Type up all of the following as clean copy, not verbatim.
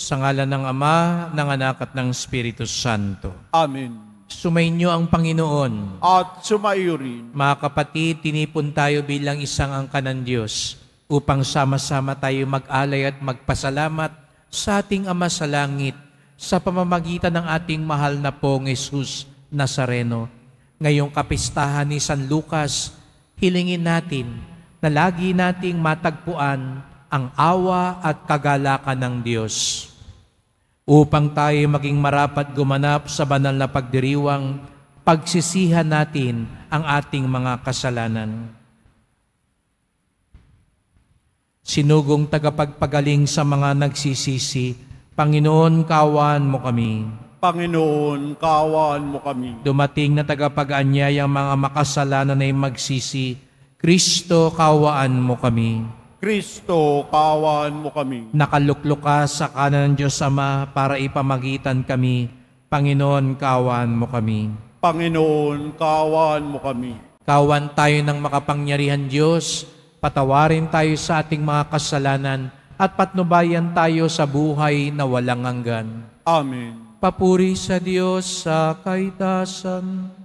Sa ngalan ng Ama, ng Anak at ng Espiritu Santo. Amen. Sumainyo ang Panginoon. At sumaiyo rin. Mga kapatid, tinipon tayo bilang isang angkan ng Diyos upang sama-sama tayo mag-alay at magpasalamat sa ating Ama sa langit sa pamamagitan ng ating mahal na pong Jesus Nazareno. Ngayong kapistahan ni San Lucas, hilingin natin na lagi nating matagpuan ang awa at kagalakan ng Diyos, upang tayo maging marapat gumanap sa banal na pagdiriwang, pagsisihan natin ang ating mga kasalanan. Sinugong tagapagpagaling sa mga nagsisisi, Panginoon, kaawaan mo kami. Panginoon, kaawaan mo kami. Dumating na tagapag-anyayang mga makasalanan ay magsisi, Kristo, kaawaan mo kami. Kristo, kaawaan mo kami. Nakaluklok ka sa kanan ng Diyos Ama para ipamagitan kami. Panginoon, kaawaan mo kami. Panginoon, kaawaan mo kami. Kaawaan tayo ng makapangyarihan Diyos, patawarin tayo sa ating mga kasalanan at patnubayan tayo sa buhay na walang hanggan. Amen. Papuri sa Diyos sa kaitasan.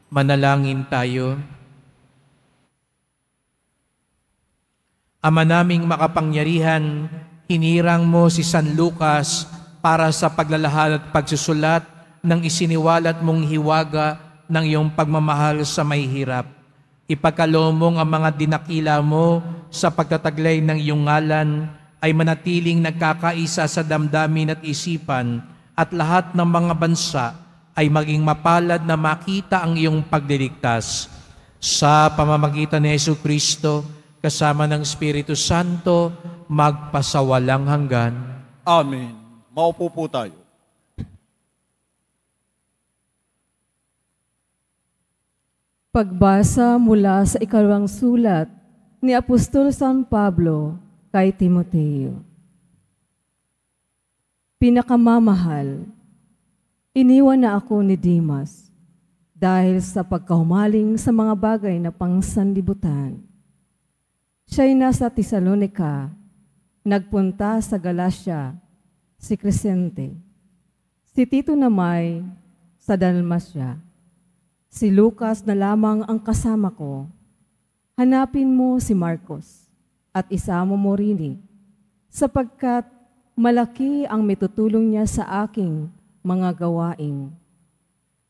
Manalangin tayo. Ama naming makapangyarihan, hinirang mo si San Lucas para sa paglalahad at pagsusulat ng isiniwalat mong hiwaga ng iyong pagmamahal sa may hirap. Ipagkaloob ang mga dinakila mo sa pagtataglay ng iyong ngalan ay manatiling nagkakaisa sa damdamin at isipan, at lahat ng mga bansa ay maging mapalad na makita ang iyong pagliligtas. Sa pamamagitan ni Jesucristo, kasama ng Espiritu Santo, magpasawalang hanggan. Amen. Maupo po tayo. Pagbasa mula sa ikalawang sulat ni Apostol San Pablo kay Timoteo. Pinakamamahal, iniwan na ako ni Demas dahil sa pagkahumaling sa mga bagay na pangsanlibutan. Siya'y nasa Tesalonica, nagpunta sa Galacia, si Crescente. Si Tito namay sa Dalmacia. Si Lucas na lamang ang kasama ko. Hanapin mo si Marcos at isama mo rin, sapagkat malaki ang mitutulong niya sa aking mga gawain.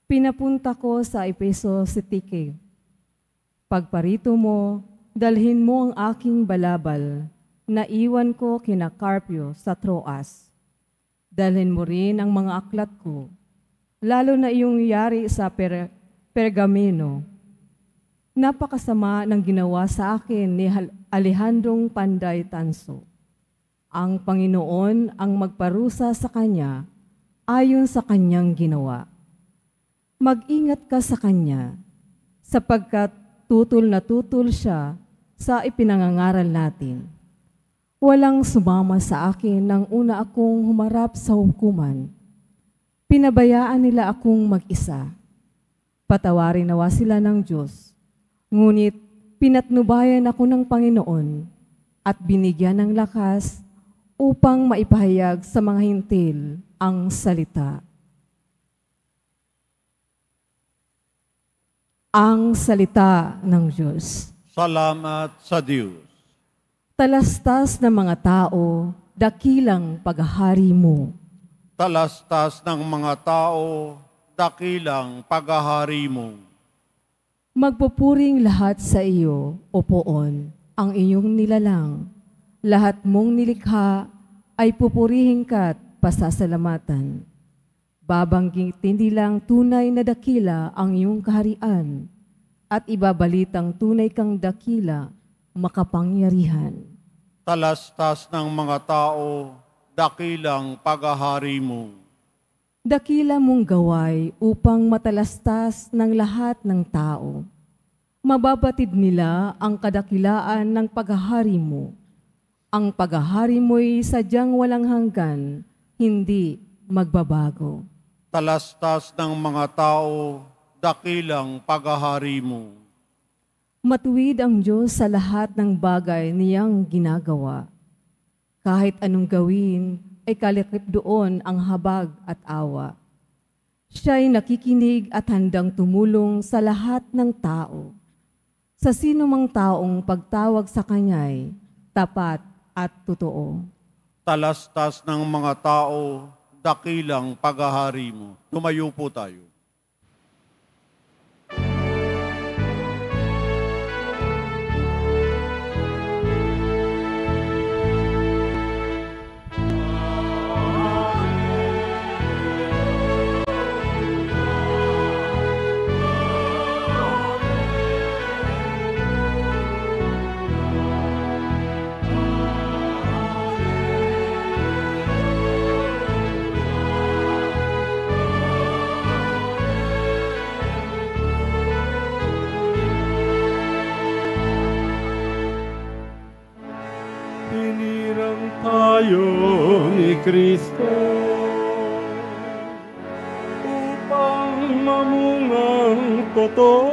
Pinapunta ko sa Efeso si Tike. Pagparito mo, dalhin mo ang aking balabal na iwan ko kina Carpio sa Troas. Dalhin mo rin ang mga aklat ko, lalo na iyong yari sa Pergamino. Napakasama ng ginawa sa akin ni Alejandrong Panday Tanso. Ang Panginoon ang magparusa sa kanya ayon sa kanyang ginawa. Mag-ingat ka sa kanya, sapagkat tutol na tutol siya sa ipinangangaral natin. Walang sumama sa akin nang una akong humarap sa hukuman. Pinabayaan nila akong mag-isa. Patawarin nawa sila ng Diyos. Ngunit pinatnubayan ako ng Panginoon at binigyan ng lakas upang maipahayag sa mga hintil ang salita. Ang salita ng Diyos. Salamat sa Diyos. Talastas ng mga tao, dakilang paghahari mo. Talastas ng mga tao, dakilang paghahari mo. Magpupuring lahat sa iyo, O Poon, ang iyong nilalang. Lahat mong nilikha ay pupurihin ka't pasasalamatan. Babanggitin nilang tunay na dakila ang iyong kaharian at ibabalitang tunay kang dakila, makapangyarihan. Talastas ng mga tao, dakilang paghahari mo. Dakila mong gaway upang matalastas ng lahat ng tao. Mababatid nila ang kadakilaan ng paghahari mo. Ang paghahari mo'y sadyang walang hanggan, hindi magbabago. Talastas ng mga tao, dakilang paghahari mo. Matuwid ang Diyos sa lahat ng bagay niyang ginagawa. Kahit anong gawin, ay kalikip doon ang habag at awa. Siya'y nakikinig at handang tumulong sa lahat ng tao. Sa sino mang taong pagtawag sa Kanya'y tapat at totoo. Talastas ng mga tao, dakilang paghahari mo. Tumayo po tayo. tayo ni Kristo upang mamungang totoo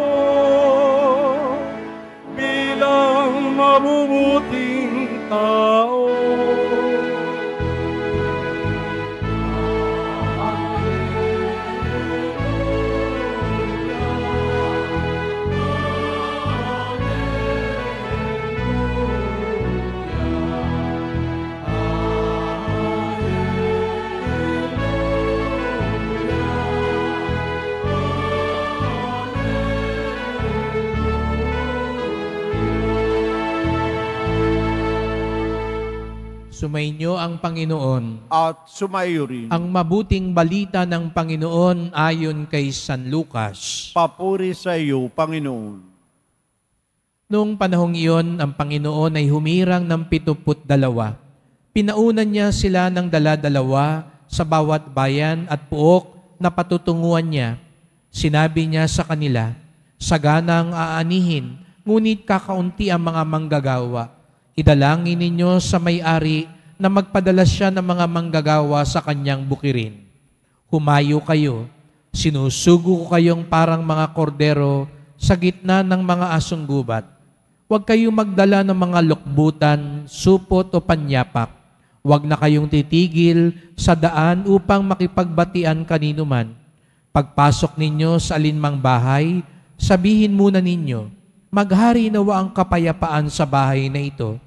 bilang mabubuting tao. Sumainyo ang Panginoon. At sumaiyo rin. Ang mabuting balita ng Panginoon ayon kay San Lucas. Papuri sa iyo, Panginoon. Noong panahong iyon, ang Panginoon ay humirang ng 72. Pinaunan niya sila ng dala-dalawa sa bawat bayan at puok na patutunguhan niya. Sinabi niya sa kanila, saganang aanihin, ngunit kakaunti ang mga manggagawa. Idalangin ninyo sa may-ari na magpadala siya ng mga manggagawa sa kanyang bukirin. Humayo kayo, sinusugo ko kayong parang mga kordero sa gitna ng mga asong gubat. Huwag kayong magdala ng mga lukbutan, supot o panyapak. Huwag na kayong titigil sa daan upang makipagbatian kanino man. Pagpasok ninyo sa alinmang bahay, sabihin muna ninyo, maghari nawa ang kapayapaan sa bahay na ito.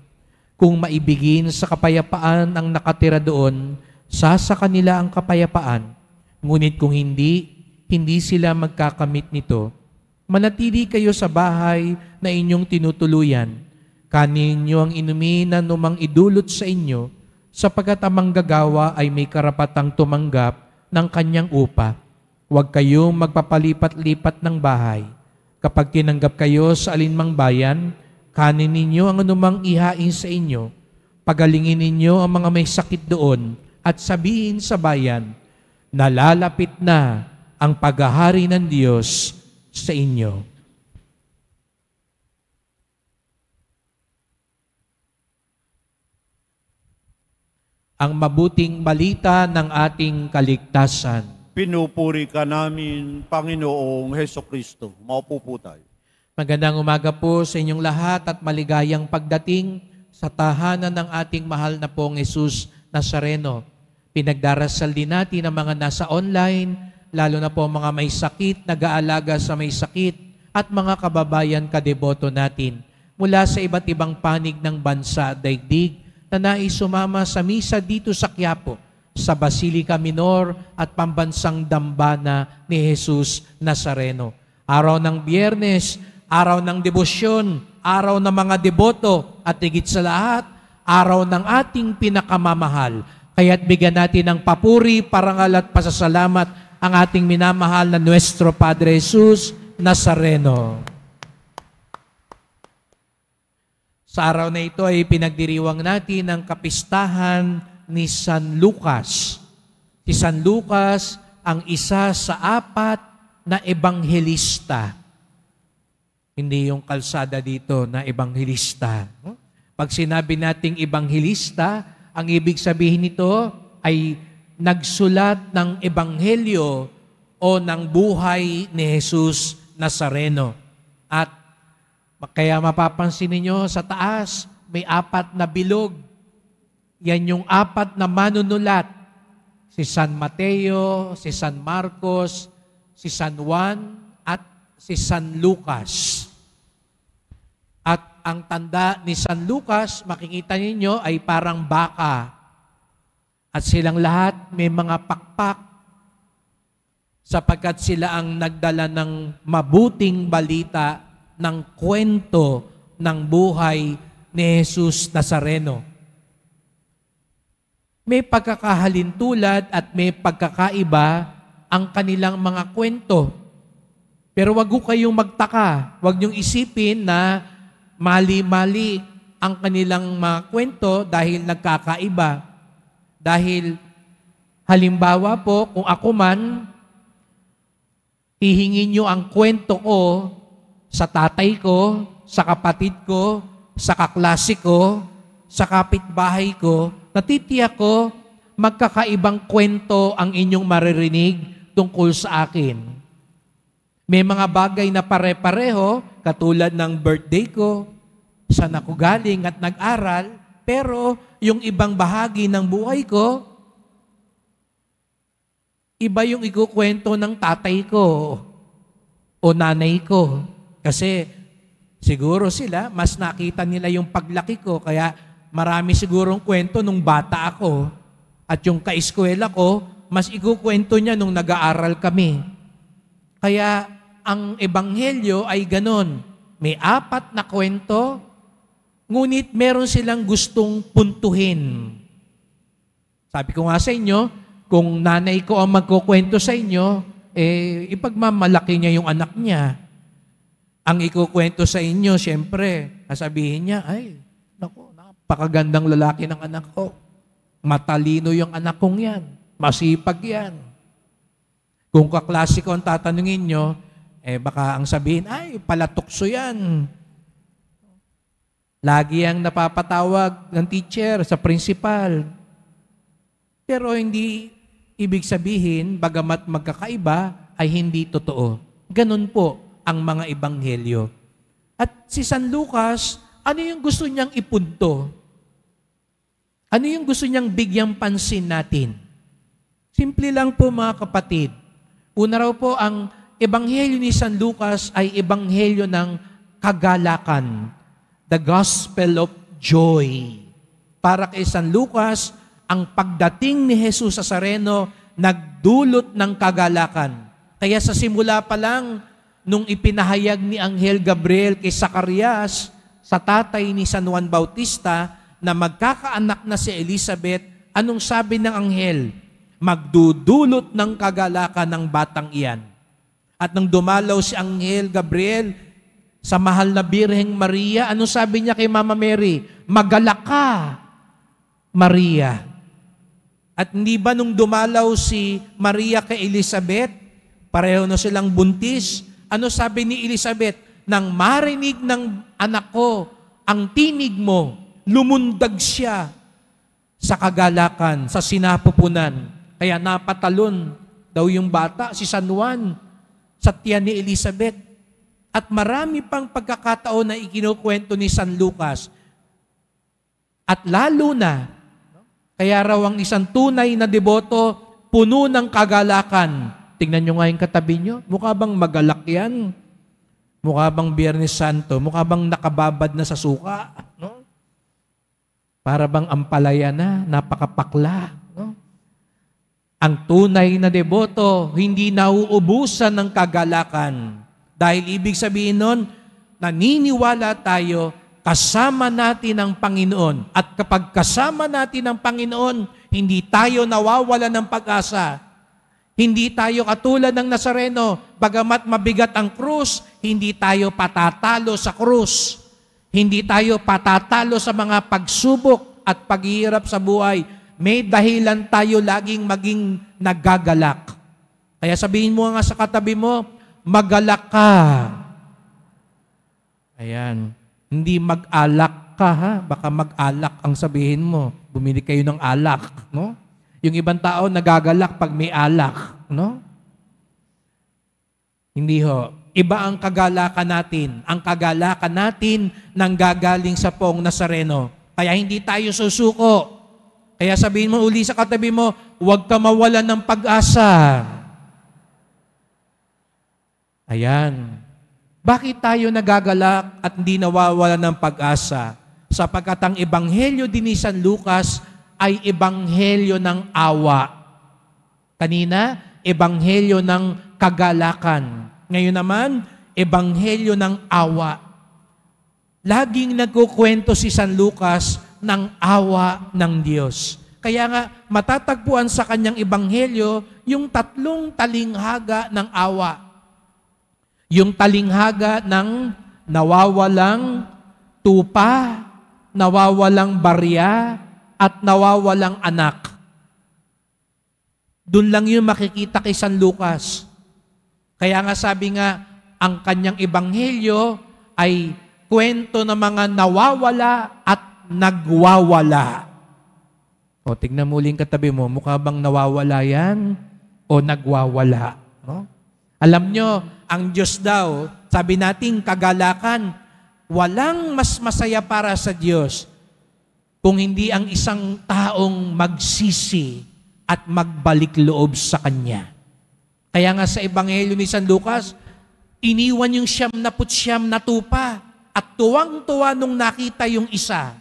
Kung maibigin sa kapayapaan ang nakatira doon, sa kanila ang kapayapaan. Ngunit kung hindi sila magkakamit nito. Manatili kayo sa bahay na inyong tinutuluyan. Kanin niyo ang inumin na numang idulot sa inyo, sapagkat ang manggagawa ay may karapatang tumanggap ng kanyang upa. Huwag kayong magpapalipat-lipat ng bahay. Kapag tinanggap kayo sa alinmang bayan, kanin ninyo ang anumang ihain sa inyo. Pagalingin ninyo ang mga may sakit doon at sabihin sa bayan, nalalapit na ang paghahari ng Diyos sa inyo. Ang mabuting balita ng ating kaligtasan. Pinupuri ka namin, Panginoong Hesukristo. Maupo po tayo. Magandang umaga po sa inyong lahat at maligayang pagdating sa tahanan ng ating mahal na pong Jesus Nazareno. Pinagdarasal din natin ang mga nasa online, lalo na po mga may sakit, nag-aalaga sa may sakit, at mga kababayan kadeboto natin mula sa iba't ibang panig ng bansa at daigdig na nais sumama sa misa dito sa Quiapo, sa Basilica Minor at pambansang dambana ni Jesus Nazareno. Araw ng Biyernes, araw ng debosyon, araw ng mga deboto, at higit sa lahat, araw ng ating pinakamamahal. Kaya't bigyan natin ng papuri, parangal at pasasalamat ang ating minamahal na Nuestro Padre Jesus Nazareno. Sa araw na ito ay pinagdiriwang natin ang kapistahan ni San Lucas. Si San Lucas ang isa sa 4 na ebanghelista. Hindi yung kalsada dito na ebanghelista. Pag sinabi nating ebanghelista, ang ibig sabihin nito ay nagsulat ng ebanghelyo o ng buhay ni Jesus Nazareno. At kaya mapapansin ninyo sa taas, may 4 na bilog. Yan yung 4 na manunulat. Si San Mateo, si San Marcos, si San Juan, at si San Lucas. At ang tanda ni San Lucas, makikita ninyo, ay parang baka. At silang lahat may mga pakpak sapagkat sila ang nagdala ng mabuting balita ng kwento ng buhay ni Jesus Nazareno. May pagkakahalintulad at may pagkakaiba ang kanilang mga kwento. Pero wag ko kayong magtaka, wag niyong isipin na mali-mali ang kanilang mga kwento dahil nagkakaiba. Dahil halimbawa po, kung ako man, hihingin niyo ang kwento ko sa tatay ko, sa kapatid ko, sa kaklase ko, sa kapitbahay ko, natitiyak ko, magkakaibang kwento ang inyong maririnig tungkol sa akin. May mga bagay na pare-pareho, katulad ng birthday ko, saan ako galing at nag-aral, pero yung ibang bahagi ng buhay ko, iba yung ikukwento ng tatay ko o nanay ko. Kasi siguro sila, mas nakita nila yung paglaki ko, kaya marami sigurong kwento nung bata ako. At yung kaeskwela ko, mas ikukwento niya nung nag-aaral kami. Kaya ang ebanghelyo ay ganon. May 4 na kwento, ngunit meron silang gustong puntuhin. Sabi ko nga sa inyo, kung nanay ko ang magkukwento sa inyo, ipagmamalaki niya yung anak niya. Ang ikukwento sa inyo, siyempre, sasabihin niya, ay, naku, napakagandang lalaki ng anak ko. Matalino yung anak kong yan. Masipag yan. Kung kaklase ko ang tatanungin nyo, baka ang sabihin, ay, palatukso yan. Lagi ang napapatawag ng teacher sa principal. Pero hindi ibig sabihin, bagamat magkakaiba, ay hindi totoo. Ganun po ang mga ebanghelyo. At si San Lucas, ano yung gusto niyang ipunto? Ano yung gusto niyang bigyang pansin natin? Simple lang po mga kapatid. Una raw po, ang ebanghelyo ni San Lucas ay ebanghelyo ng kagalakan. The Gospel of Joy. Para kay San Lucas, ang pagdating ni Jesus sa Nazareno nagdulot ng kagalakan. Kaya sa simula pa lang, nung ipinahayag ni Anghel Gabriel kay Zacarias, sa tatay ni San Juan Bautista, na magkakaanak na si Elizabeth, anong sabi ng anghel? Magdudulot ng kagalakan ng batang iyan. At nang dumalaw si Anghel Gabriel sa mahal na Birheng Maria, anong sabi niya kay Mama Mary? Magalak ka, Maria. At hindi ba nung dumalaw si Maria kay Elizabeth, pareho na silang buntis, ano sabi ni Elizabeth? Nang marinig ng anak ko ang tinig mo, lumundag siya sa kagalakan, sa sinapupunan. Kaya napatalon daw yung bata, si San Juan, sa tiyan ni Elizabeth. At marami pang pagkakataon na ikinukwento ni San Lucas. At lalo na, kaya raw ang isang tunay na deboto, puno ng kagalakan. Tingnan nyo nga yung katabi nyo. Mukha bang magalak yan? Mukha bang Biyernes Santo? Mukha bang nakababad na sa suka? No? Para bang ampalaya na, napakapakla. No? Ang tunay na deboto, hindi nauubusan ng kagalakan. Dahil ibig sabihin nun, naniniwala tayo, kasama natin ang Panginoon. At kapag kasama natin ang Panginoon, hindi tayo nawawala ng pag-asa. Hindi tayo katulad ng Nazareno, bagamat mabigat ang krus, hindi tayo patatalo sa krus. Hindi tayo patatalo sa mga pagsubok at paghihirap sa buhay. May dahilan tayo laging maging nagagalak. Kaya sabihin mo nga sa katabi mo, magalak ka. Ayan. Hindi mag-alak ka, ha? Baka mag-alak ang sabihin mo. Bumili kayo ng alak, no? Yung ibang tao nagagalak pag may alak, no? Hindi ho. Iba ang kagalakan natin. Ang kagalakan natin nanggagaling sa Poong Nazareno. Kaya hindi tayo susuko. Kaya sabihin mo uli sa katabi mo, huwag ka mawalan ng pag-asa. Ayan. Bakit tayo nagagalak at hindi nawawalan ng pag-asa? Sapagkat ang ebanghelyo din ni San Lucas ay ebanghelyo ng awa. Kanina, ebanghelyo ng kagalakan. Ngayon naman, ebanghelyo ng awa. Laging nagkukwento si San Lucas ng awa ng Diyos. Kaya nga, matatagpuan sa kanyang ebanghelyo yung 3 talinghaga ng awa. Yung talinghaga ng nawawalang tupa, nawawalang barya, at nawawalang anak. Doon lang yung makikita kay San Lucas. Kaya nga sabi nga, ang kanyang ebanghelyo ay kwento ng mga nawawala at nagwawala. O, tignan mo uling katabi mo, mukha bang nawawala yan o nagwawala? No? Alam nyo, ang Diyos daw, sabi natin kagalakan, walang mas masaya para sa Diyos kung hindi ang isang taong magsisi at magbalik loob sa Kanya. Kaya nga sa Ebanghelyo ni San Lucas, iniwan yung 99 na tupa at tuwang-tuwa nung nakita yung isa.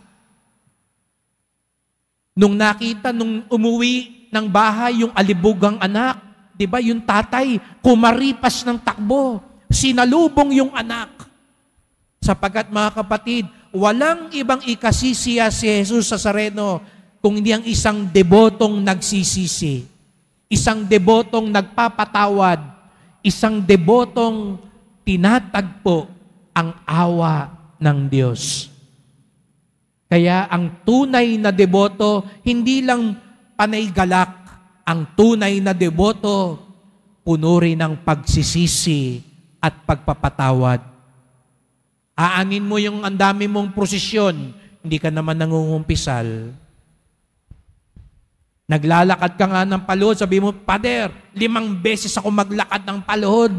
Nung nakita, nung umuwi ng bahay yung alibugang anak, di ba yung tatay, kumaripas ng takbo, sinalubong yung anak. Sapagkat mga kapatid, walang ibang ikasisiya si Jesus sa Nazareno, kung hindi ang isang debotong nagsisisi, isang debotong nagpapatawad, isang debotong tinatagpo ang awa ng Diyos. Kaya ang tunay na deboto, hindi lang panay galak. Ang tunay na deboto, puno rin ng pagsisisi at pagpapatawad. Aanin mo yung ang dami mong prosesyon, hindi ka naman nangungumpisal. Naglalakad ka nga ng paluhod, sabi mo, Pader, 5 beses ako maglakad ng paluhod.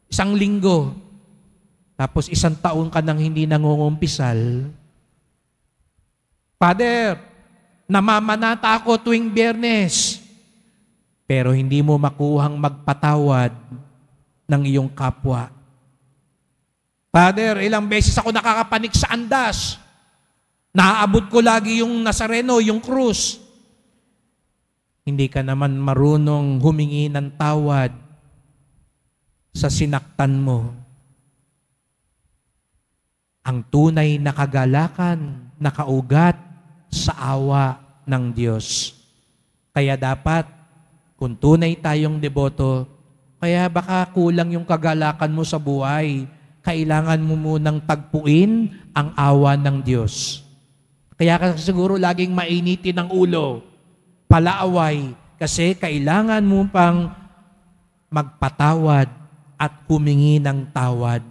1 linggo. Tapos 1 taon ka nang hindi nangungumpisal. Pader, namamanata ako tuwing Biyernes. Pero hindi mo makuhang magpatawad ng iyong kapwa. Pader, ilang beses ako nakakapanik sa andas. Naaabot ko lagi yung Nazareno, yung krus. Hindi ka naman marunong humingi ng tawad sa sinaktan mo. Ang tunay na kagalakan, nakaugat sa awa ng Diyos. Kaya dapat, kung tunay tayong deboto, kaya baka kulang yung kagalakan mo sa buhay, kailangan mo munang tagpuin ang awa ng Diyos. Kaya siguro laging mainitin ang ulo, palaaway, kasi kailangan mo pang magpatawad at humingi ng tawad.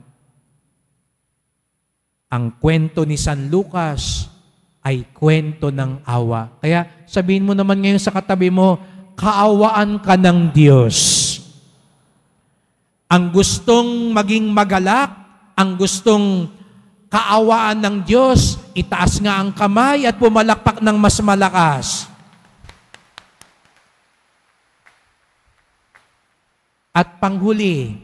Ang kwento ni San Lucas ay kwento ng awa. Kaya sabihin mo naman ngayon sa katabi mo, kaawaan ka ng Diyos. Ang gustong maging magalak, ang gustong kaawaan ng Diyos, itaas nga ang kamay at pumalakpak ng mas malakas. At panghuli,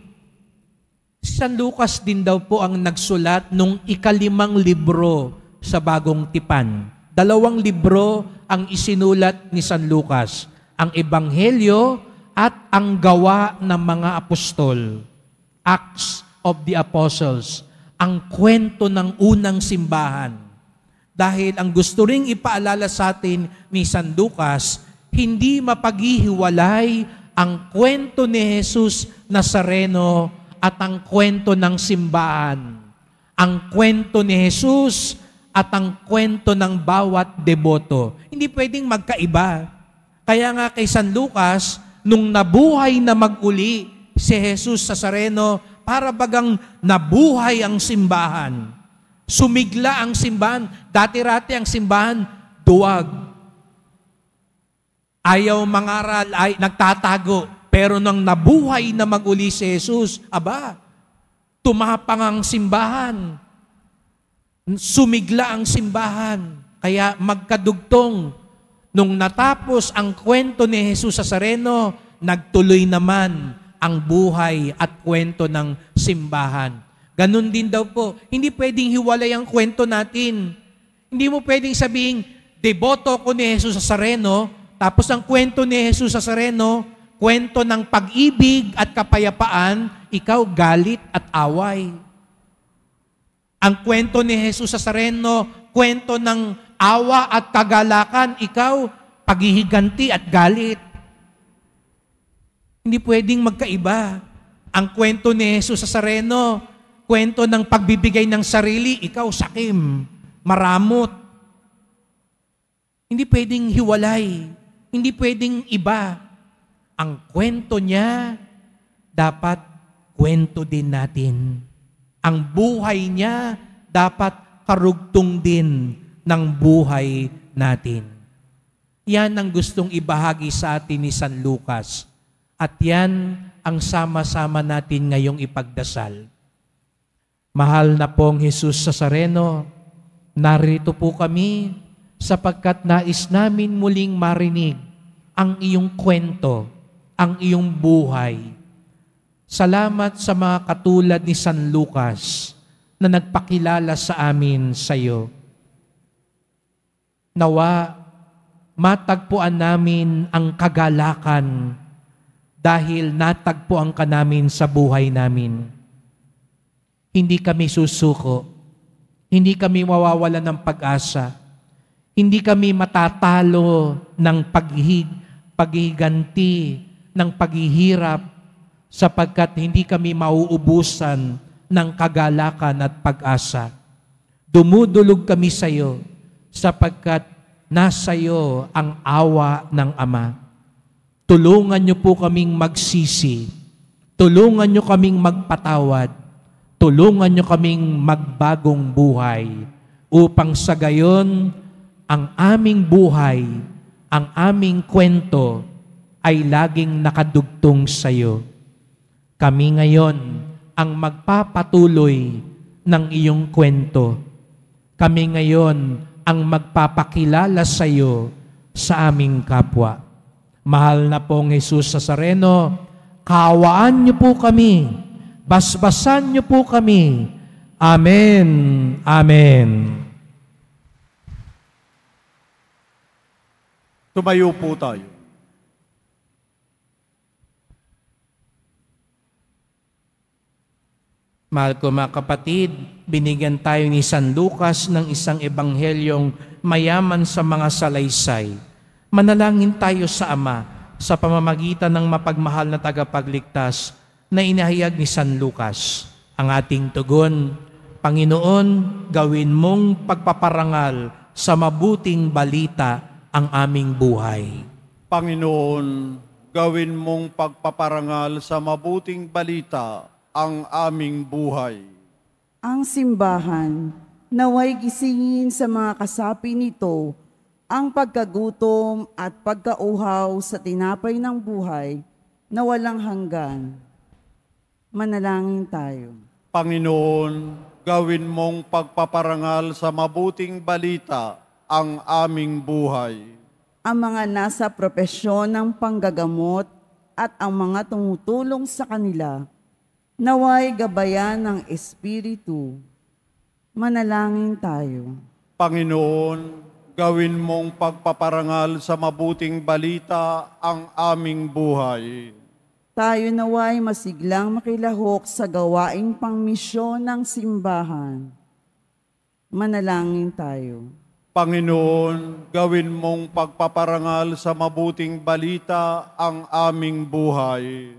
si San Lucas din daw po ang nagsulat nung 5 libro sa Bagong Tipan. 2 libro ang isinulat ni San Lucas, ang Ebanghelyo at ang Gawa ng mga Apostol, Acts of the Apostles, ang kwento ng unang simbahan. Dahil ang gusto ring ipaalala sa atin ni San Lucas, hindi mapaghihiwalay ang kwento ni Jesus Nazareno at ang kwento ng simbahan. Ang kwento ni Jesus at ang kwento ng bawat deboto. Hindi pwedeng magkaiba. Kaya nga kay San Lucas, nung nabuhay na mag-uli si Jesus Nazareno, para bagang nabuhay ang simbahan. Sumigla ang simbahan. Dati-rati ang simbahan, duwag. Ayaw mangaral, ay nagtatago. Pero nang nabuhay na mag-uli si Jesus, tumapang ang simbahan. Sumigla ang simbahan. Kaya magkadugtong. Nung natapos ang kwento ni Jesus Nazareno, nagtuloy naman ang buhay at kwento ng simbahan. Ganun din daw po. Hindi pwedeng hiwalay ang kwento natin. Hindi mo pwedeng sabihin, deboto ko ni Jesus Nazareno, tapos ang kwento ni Jesus Nazareno, kwento ng pag-ibig at kapayapaan, ikaw galit at away. Ang kwento ni Jesus Nazareno, kwento ng awa at kagalakan, ikaw paghihiganti at galit. Hindi pwedeng magkaiba. Ang kwento ni Jesus Nazareno, kwento ng pagbibigay ng sarili, ikaw sakim, maramot. Hindi pwedeng hiwalay. Hindi pwedeng iba. Ang kwento niya, dapat kwento din natin. Ang buhay niya, dapat karugtong din ng buhay natin. Yan ang gustong ibahagi sa atin ni San Lucas. At yan ang sama-sama natin ngayong ipagdasal. Mahal na pong Jesus Nazareno, narito po kami sapagkat nais namin muling marinig ang iyong kwento, ang iyong buhay. Salamat sa mga katulad ni San Lucas na nagpakilala sa amin sa iyo. Nawa, matagpuan namin ang kagalakan dahil natagpuan ka namin sa buhay namin. Hindi kami susuko. Hindi kami mawawalan ng pag-asa. Hindi kami matatalo ng paghihiganti, ng paghihirap, sapagkat hindi kami mauubusan ng kagalakan at pag-asa. Dumudulog kami sa iyo, sapagkat nasa iyo ang awa ng Ama. Tulungan niyo po kaming magsisi, tulungan niyo kaming magpatawad, tulungan niyo kaming magbagong buhay, upang sa gayon, ang aming buhay, ang aming kwento ay laging nakadugtong sa iyo. Kami ngayon ang magpapatuloy ng iyong kwento. Kami ngayon ang magpapakilala sa iyo sa aming kapwa. Mahal na pong Jesus Nazareno, kaawaan niyo po kami, basbasan niyo po kami. Amen. Amen. Tumayo po tayo. Mahal ko mga kapatid, binigyan tayo ni San Lucas ng isang ebanghelyong mayaman sa mga salaysay. Manalangin tayo sa Ama sa pamamagitan ng mapagmahal na tagapagligtas na inahayag ni San Lucas. Ang ating tugon, Panginoon, gawin mong pagpaparangal sa mabuting balita ang aming buhay. Panginoon, gawin mong pagpaparangal sa mabuting balita ang aming buhay. Ang simbahan, naway gisingin sa mga kasapi nito ang pagkagutom at pagkauhaw sa tinapay ng buhay na walang hanggan. Manalangin tayo. Panginoon, gawin mong pagpaparangal sa mabuting balita ang aming buhay. Ang mga nasa propesyon ng panggagamot at ang mga tumutulong sa kanila, naway gabayan ng Espiritu. Manalangin tayo. Panginoon, gawin mong pagpaparangal sa mabuting balita ang aming buhay. Tayo naway masiglang makilahok sa gawaing pangmisyon ng simbahan. Manalangin tayo. Panginoon, gawin mong pagpaparangal sa mabuting balita ang aming buhay.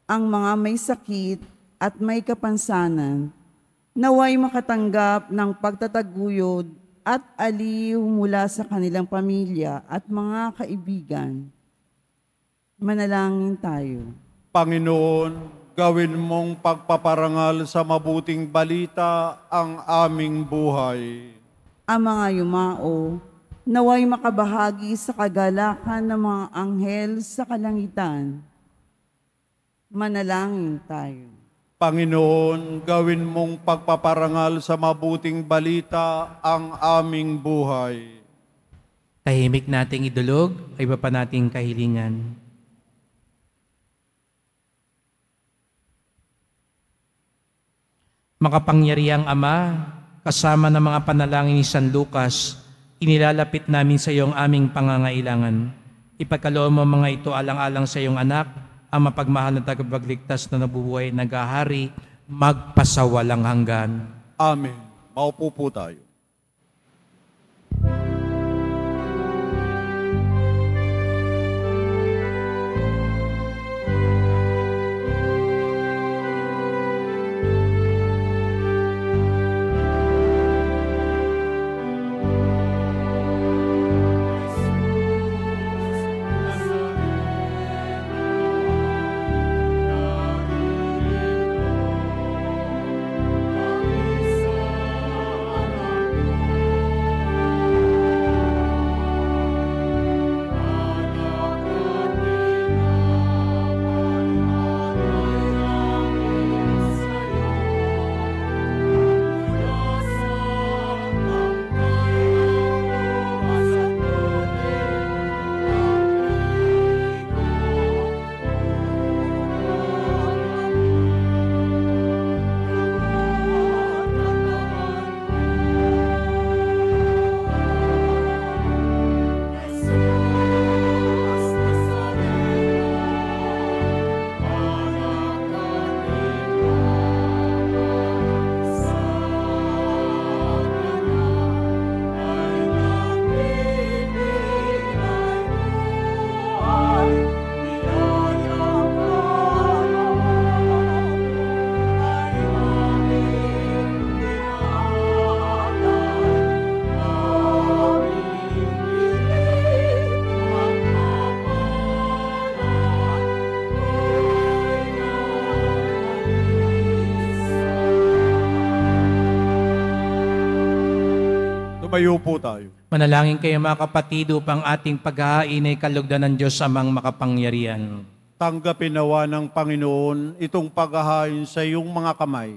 Ang mga may sakit at may kapansanan, naway makatanggap ng pagtataguyod at aliw mula sa kanilang pamilya at mga kaibigan. Manalangin tayo. Panginoon, gawin mong pagpaparangal sa mabuting balita ang aming buhay. Ang mga yumao, naway makabahagi sa kagalakan ng mga anghel sa kalangitan. Manalangin tayo. Panginoon, gawin mong pagpaparangal sa mabuting balita ang aming buhay. Tahimik nating idulog, ay iba pa nating kahilingan. Makapangyarihang Ama, kasama ng mga panalangin ni San Lucas, inilalapit namin sa iyo ang aming pangangailangan. Ipagkaloob mo mga ito alang-alang sa iyong anak, ang mapagmahal na tagapagligtas na nabubuhay, naghahari, magpasawalang hanggan. Amen. Maupo po tayo. Tumayo po tayo. Manalangin kayo mga kapatid upang ating paghahain ay kalugdan ng Diyos amang makapangyarihan. Tanggapin nawa ng Panginoon itong paghahain sa iyong mga kamay,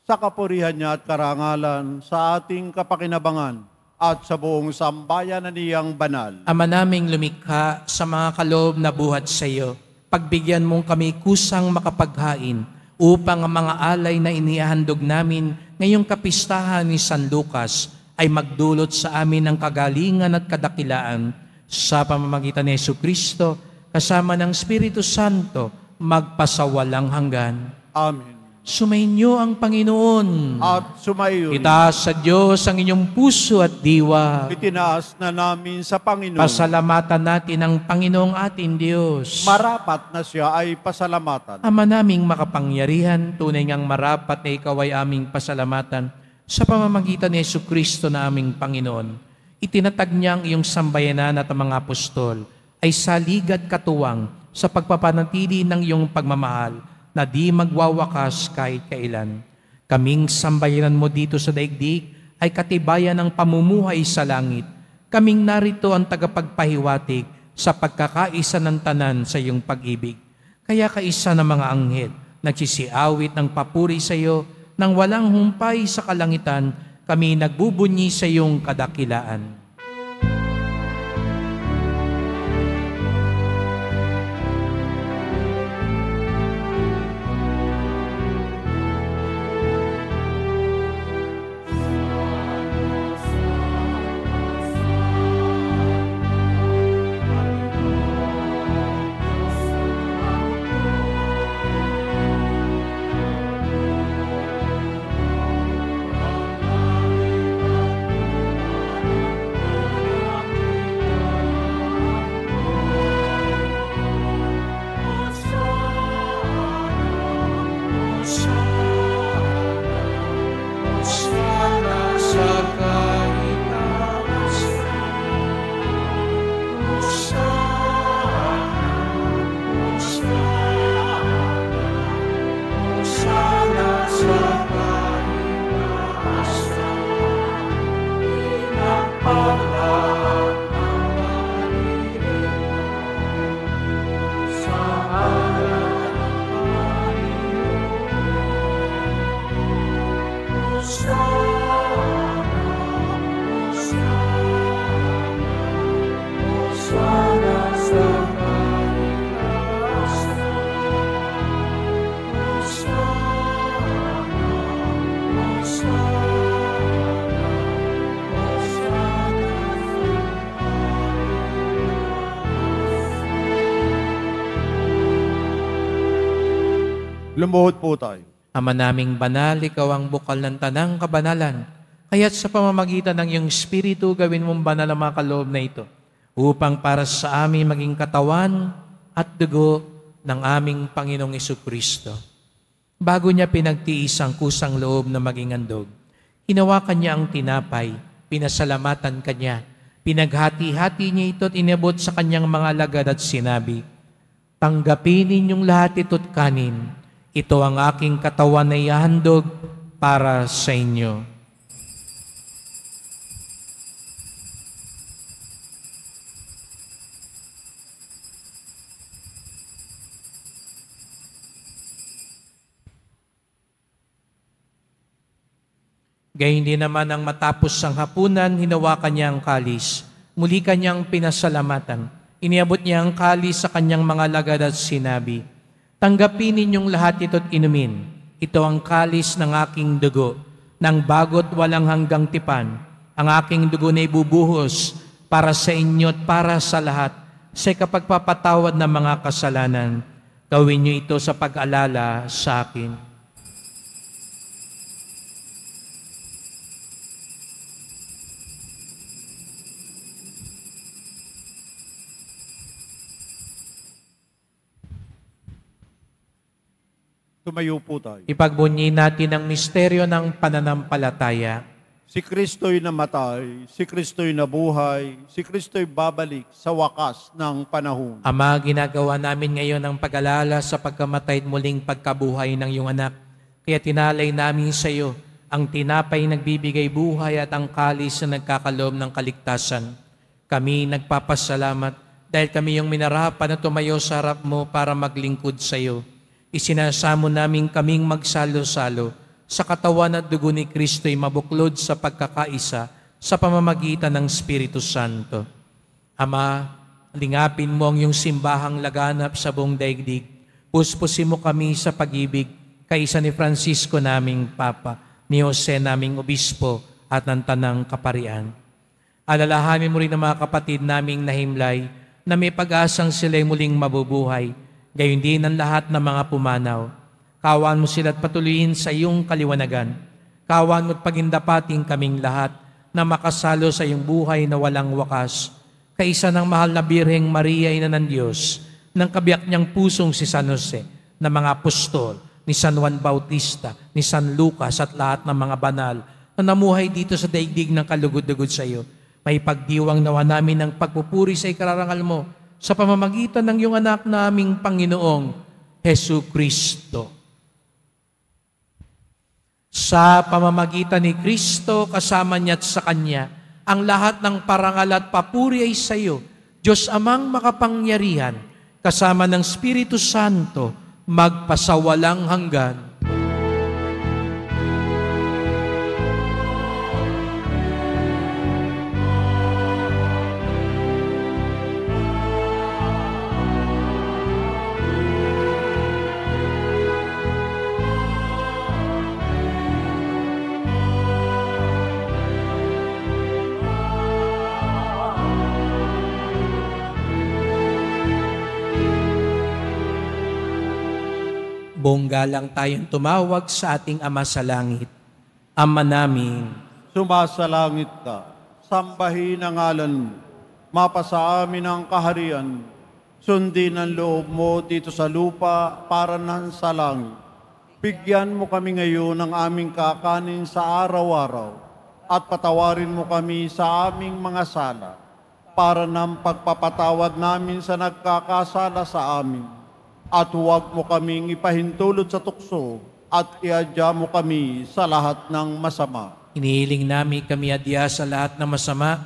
sa kapurihan niya at karangalan, sa ating kapakinabangan, at sa buong sambayan na niyang banal. Ama naming lumikha, sa mga kaloob na buhat sa iyo, pagbigyan mong kami kusang makapaghain upang ang mga alay na inihahandog namin ngayong kapistahan ni San Lucas ay magdulot sa amin ng kagalingan at kadakilaan sa pamamagitan ni Jesucristo kasama ng Espiritu Santo magpasawalang hanggan. Amen. Sumainyo ang Panginoon. At sumayo rin. Itaas sa Diyos ang inyong puso at diwa. Itinaas na namin sa Panginoon. Pasalamatan natin ang Panginoong ating Diyos. Marapat na siya ay pasalamatan. Ama naming makapangyarihan, tunay ngang marapat na ikaw ay aming pasalamatan sa pamamagitan ni Jesucristo na aming Panginoon. Itinatag niya ang iyong sambayanan at ang mga apostol ay salig at katuwang sa pagpapanatili ng iyong pagmamahal na di magwawakas kahit kailan. Kaming sambayanan mo dito sa daigdig ay katibayan ng pamumuhay sa langit. Kaming narito ang tagapagpahiwatig sa pagkakaisa ng tanan sa iyong pag-ibig. Kaya kaisa ng mga anghel, nagsisiawit ng papuri sa iyo, nang walang humpay sa kalangitan, kami nagbubunyi sa iyong kadakilaan. Lumuhod po tayo. Ama naming banal, ikaw ang bukal ng tanang kabanalan. Kaya't sa pamamagitan ng iyong Espiritu, gawin mong banal ang mga kaloob na ito, upang para sa amin maging katawan at dugo ng aming Panginoong Jesucristo. Bago niya pinagtiis ang kusang loob na maging handog, hinawakan niya ang tinapay, pinasalamatan kanya, pinaghati-hati niya ito at inabot sa kanyang mga alagad at sinabi, "Tanggapin ninyong lahat ito't kanin. Ito ang aking katawan na ihahandog para sa inyo." Gayun din naman ang matapos ang hapunan, hinawakan niya ang kalis. Muli kanyang pinasalamatan. Iniabot niya ang kalis sa kanyang mga alagad at sinabi, "Tanggapin ninyong lahat ito't inumin. Ito ang kalis ng aking dugo, ng bago't walang hanggang tipan. Ang aking dugo na ibubuhos para sa inyo at para sa lahat sa kapagpapatawad ng mga kasalanan. Gawin niyo ito sa pag-alala sa akin." Tumayo po tayo. Ipagbunyi natin ang misteryo ng pananampalataya. Si Kristo'y namatay, si Kristo'y nabuhay, si Kristo'y babalik sa wakas ng panahon. Ama, ginagawa namin ngayon ang pag-alala sa pagkamatay at muling pagkabuhay ng iyong anak. Kaya tinalay namin sa iyo ang tinapay nagbibigay buhay at ang kalis na nagkakaloob ng kaligtasan. Kami nagpapasalamat dahil kami yung minarapan na tumayo sa harap mo para maglingkod sa iyo. Isinasamo namin kaming magsalo-salo sa katawan at dugo ni Kristo'y mabuklod sa pagkakaisa sa pamamagitan ng Espiritu Santo. Ama, lingapin mo ang iyong simbahang laganap sa buong daigdig. Puspusin mo kami sa pag-ibig kaisa ni Francisco naming Papa, ni Jose naming Obispo at ng Tanang Kaparian. Alalahanin mo rin ang mga kapatid naming nahimlay na may pag-asang sila'y muling mabubuhay, gayon din ang lahat ng mga pumanaw. Kawan mo sila at patuloyin sa iyong kaliwanagan. Kawan mo at pagindapating kaming lahat na makasalo sa iyong buhay na walang wakas, kaisa ng mahal na Birheng Maria, Ina ng Diyos, ng kabiyak niyang pusong si San Jose, ng mga apostol, ni San Juan Bautista, ni San Lucas at lahat ng mga banal na namuhay dito sa daigdig ng kalugod-lugod sa iyo. May pagdiwang nawa namin ng pagpupuri sa ikararangal mo sa pamamagitan ng iyong anak naming Panginoong Hesu Kristo. Sa pamamagitan ni Kristo, kasama niya at sa Kanya, ang lahat ng parangal at papuri ay sa iyo, Diyos Amang makapangyarihan, kasama ng Espiritu Santo, magpasawalang hanggan. Buong galang tayong tumawag sa ating Ama sa Langit. Ama namin, Sumasalangit ka, sambahin ang ngalan mo, mapasa amin ang kaharian, sundin ang loob mo dito sa lupa para nan sa langit. Bigyan mo kami ngayon ng aming kakanin sa araw-araw at patawarin mo kami sa aming mga sala para ng pagpapatawad namin sa nagkakasala sa amin. At huwag mo kaming ipahintulot sa tukso at iadya mo kami sa lahat ng masama. inihiling namin kami adya sa lahat ng masama,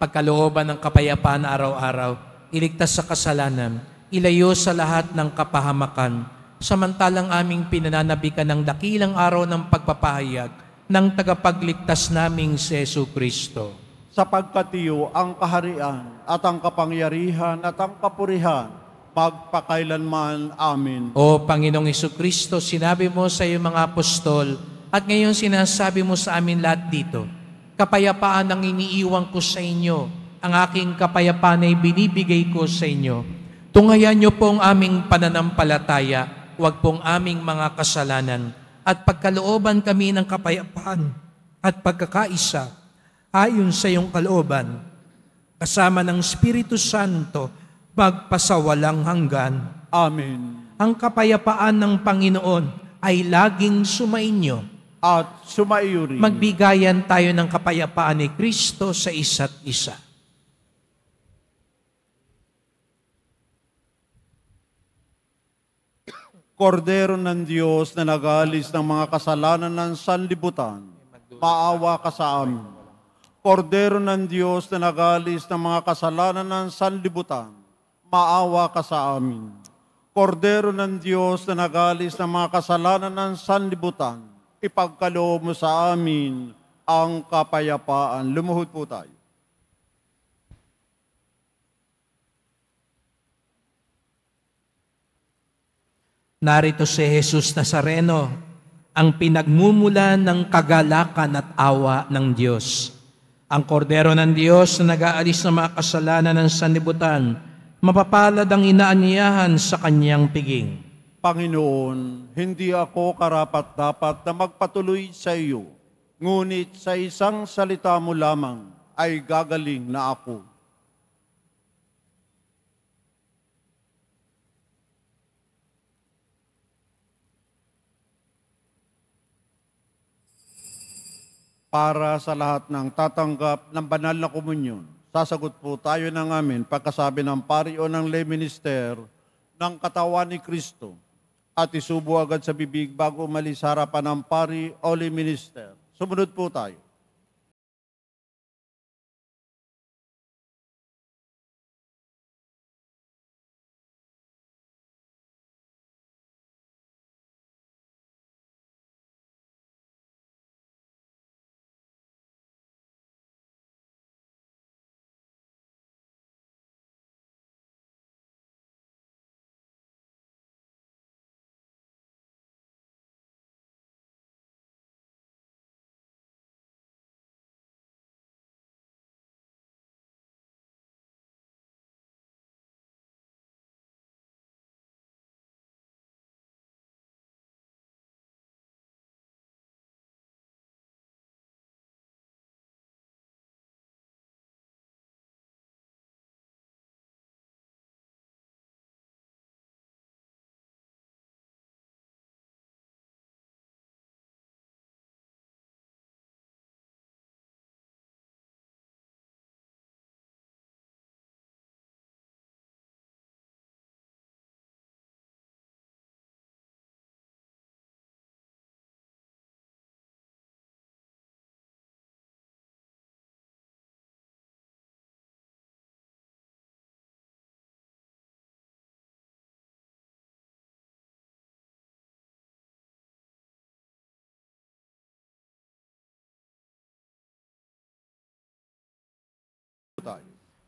pagkalooban ng kapayapaan araw-araw, iligtas sa kasalanan, ilayo sa lahat ng kapahamakan, samantalang aming pinananabikan ng dakilang araw ng pagpapahayag ng tagapagligtas naming si Jesu Kristo. Sapagkat iyo ang kaharian at ang kapangyarihan at ang kapurihan, magpakailanman. Amen. O Panginoong Jesucristo, sinabi mo sa iyong mga apostol at ngayon sinasabi mo sa amin lahat dito, kapayapaan ang iniiwan ko sa inyo, ang aking kapayapaan ay binibigay ko sa inyo. Tunghayan niyo po ang aming pananampalataya, huwag pong aming mga kasalanan, at pagkalooban kami ng kapayapaan at pagkakaisa ayon sa iyong kalooban, kasama ng Espiritu Santo, magpasawalang hanggan. Amen. Ang kapayapaan ng Panginoon ay laging sumainyo. At sumaiyo rin. Magbigayan tayo ng kapayapaan ni Kristo sa isa't isa. Kordero ng Diyos na nag-aalis ng mga kasalanan ng sanlibutan, maawa ka sa amin. Kordero ng Diyos na nag-aalis ng mga kasalanan ng sanlibutan, maawa ka sa amin. Kordero ng Diyos na nag-aalis ng mga kasalanan ng sanlibutan, ipagkaloob mo sa amin ang kapayapaan. Lumuhod po tayo. Narito si Jesus Nazareno, ang pinagmumulan ng kagalakan at awa ng Diyos. Ang kordero ng Diyos na nag-aalis ng mga kasalanan ng sanlibutan, mapapalad ang inaanyayahan sa kanyang piging. Panginoon, hindi ako karapat-dapat na magpatuloy sa iyo, ngunit sa isang salita mo lamang ay gagaling na ako. Para sa lahat ng tatanggap ng banal na komunyon, sasagot po tayo ng amin pagkasabi ng pari o ng lay minister ng katawan ni Kristo at isubo agad sa bibig bago umalis sa harapan ng pari o lay minister. Sumunod po tayo.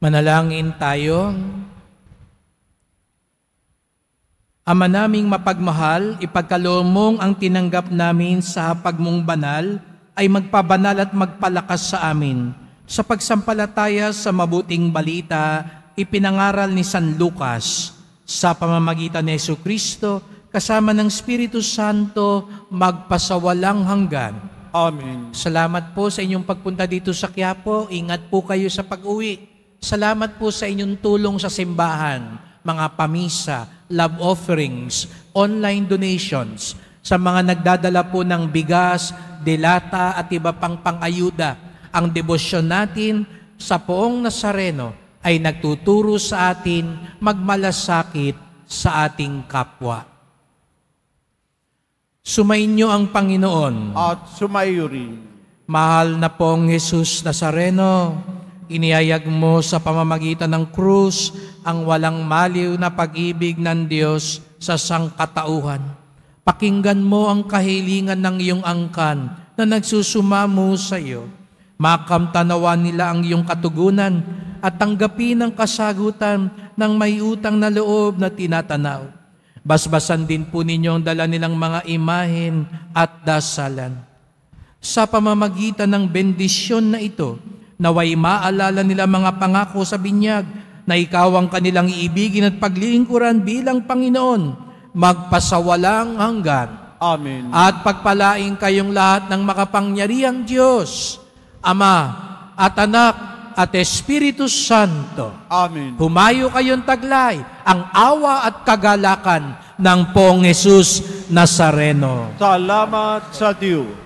Manalangin tayo. Ama naming mapagmahal, ipagkaloob mong ang tinanggap namin sa hapag mong banal ay magpabanal at magpalakas sa amin. Sa pagsampalataya sa mabuting balita, ipinangaral ni San Lucas, sa pamamagitan ni Jesucristo, kasama ng Espiritu Santo, magpasawalang hanggan. Amen. Salamat po sa inyong pagpunta dito sa Quiapo. Ingat po kayo sa pag-uwi. Salamat po sa inyong tulong sa simbahan, mga pamisa, love offerings, online donations, sa mga nagdadala po ng bigas, delata at iba pang pang-ayuda. Ang debosyon natin sa Poong Nazareno ay nagtuturo sa atin magmalasakit sa ating kapwa. Sumainyo ang Panginoon. At sumaiyo rin. Mahal na pong Jesus Nazareno, inihayag mo sa pamamagitan ng krus ang walang maliw na pag-ibig ng Diyos sa sangkatauhan. Pakinggan mo ang kahilingan ng iyong angkan na nagsusumamo sa iyo. Makamtanawan nila ang iyong katugunan at tanggapin ang kasagutan ng may utang na loob na tinatanaw. Basbasan din po ninyo ang dala nilang mga imahen at dasalan. Sa pamamagitan ng bendisyon na ito, naway maalala nila mga pangako sa binyag na ikaw ang kanilang iibigin at paglilingkuran bilang Panginoon, magpasawalang hanggan. Amen. At pagpalain kayong lahat ng makapangyarihang Diyos, Ama at Anak at Espiritu Santo. Amen. Humayo kayong taglay ang awa at kagalakan ng Poong Jesus Nazareno. Salamat sa Diyos.